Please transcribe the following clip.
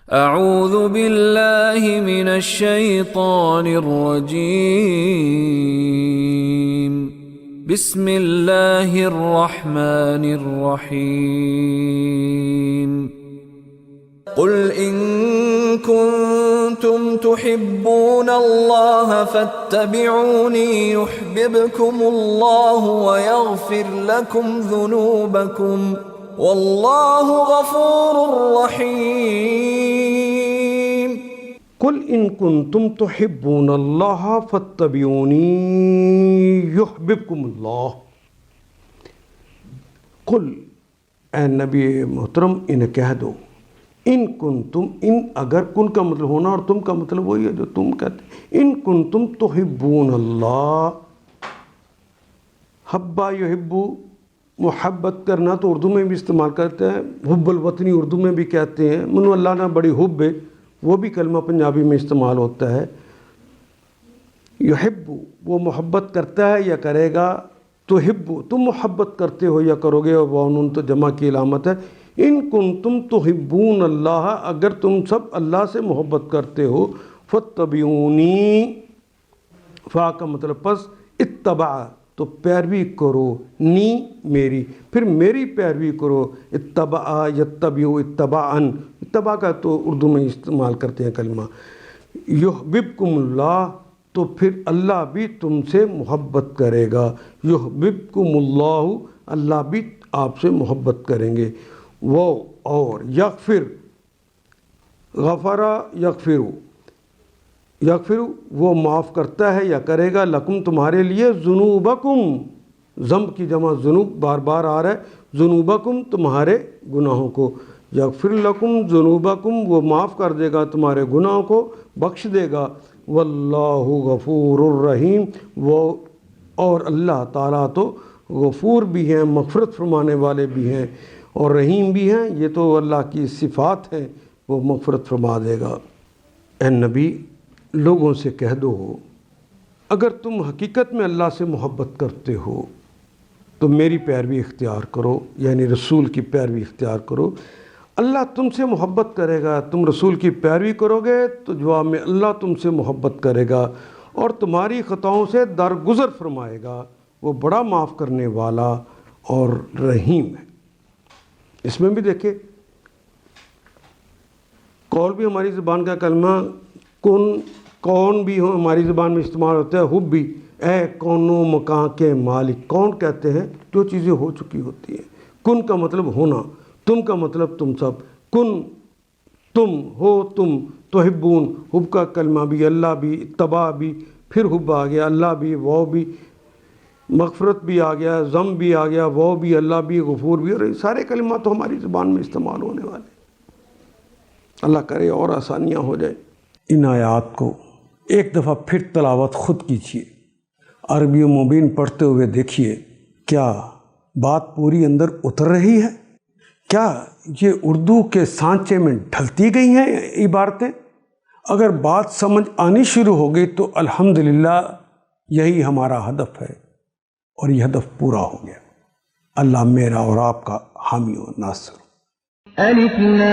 اعوذ باللہ من الشیطان الرجیم بسم اللہ الرحمن الرحیم قل ان کنتم تحبون اللہ فاتبعونی یحببکم اللہ ویغفر لکم ذنوبکم واللہ غفور رحیم قل ان کنتم تحبون اللہ فاتبعونی یحببکم اللہ۔ قل اے نبی محترم انہیں کہہ دو، ان کنتم، ان اگر، کن کا مطلب ہونا اور تم کا مطلب وہی ہے جو تم کہتے ہیں۔ ان کنتم تحبون اللہ، حبا یحبو، محبت کرنا تو اردو میں بھی استعمال کرتے ہیں، حب الوطنی اردو میں بھی کہتے ہیں، منو اللہ نے بڑی حب ہے، وہ بھی کلمہ پنجابی میں استعمال ہوتا ہے۔ یحبو وہ محبت کرتا ہے یا کرے گا، تحبو تم محبت کرتے ہو یا کرو گے، اور وہ تو جمع کی علامت ہے۔ ان کنتم تحبون اللہ، اگر تم سب اللہ سے محبت کرتے ہو، فاتبعونی، فا کا مطلب پس، اتبع تو پیروی کرو، نی میری، پھر میری پیروی کرو، اتبع یتبعو اتباعن، اتباع کا تو اردو میں استعمال کرتے ہیں کلمہ۔ یحببکم اللہ تو پھر اللہ بھی تم سے محبت کرے گا، یحببکم اللہ اللہ بھی آپ سے محبت کریں گے۔ وہ اور یغفر، غفرا یغفرو، یغفر وہ معاف کرتا ہے یا کرے گا، لکم تمہارے لیے، ذنوبکم ذنب کی جمع ذنوب بار بار آ رہا ہے، ذنوبکم تمہارے گناہوں کو، یغفر لکم ذنوبکم وہ معاف کر دے گا تمہارے گناہوں کو، بخش دے گا، واللہ غفور الرحیم وہ اور اللہ تعالیٰ تو غفور بھی ہیں، مغفرت فرمانے والے بھی ہیں اور رحیم بھی ہیں، یہ تو اللہ کی صفات ہیں، وہ مغفرت فرما دے گا۔ اے نبی لوگوں سے کہہ دو، اگر تم حقیقت میں اللہ سے محبت کرتے ہو تو میری پیروی اختیار کرو، یعنی رسول کی پیروی اختیار کرو، اللہ تم سے محبت کرے گا، تم رسول کی پیروی کرو گے تو جواب میں اللہ تم سے محبت کرے گا اور تمہاری خطاؤں سے درگزر فرمائے گا، وہ بڑا معاف کرنے والا اور رحیم ہے۔ اس میں بھی دیکھیں قول بھی ہماری زبان کا کلمہ، کون بھی ہماری زبان میں استعمال ہوتا ہے، حب بھی، اے کون و مکان کے مالک، کون کہتے ہیں جو چیزیں ہو چکی ہوتی ہیں، کن کا مطلب ہونا، تم کا مطلب تم سب، کن تم ہو تم، تحبون حب کا کلمہ بھی، اللہ بھی، اتباع بھی، پھر حب آ گیا، اللہ بھی، وہ بھی، مغفرت بھی آ گیا، ضم بھی آ گیا، وہ بھی، اللہ بھی، غفور بھی، اور یہ سارے کلمات تو ہماری زبان میں استعمال ہونے والے۔ اللہ کرے اور آسانیاں ہو جائیں۔ ان آیات کو ایک دفعہ پھر تلاوت خود کیجیے، عربی و مبین پڑھتے ہوئے دیکھیے کیا بات پوری اندر اتر رہی ہے، کیا یہ اردو کے سانچے میں ڈھلتی گئی ہیں عبارتیں۔ اگر بات سمجھ آنی شروع ہو گئی تو الحمدللہ یہی ہمارا ہدف ہے اور یہ ہدف پورا ہو گیا۔ اللہ میرا اور آپ کا حامی و ناصر۔ الف لام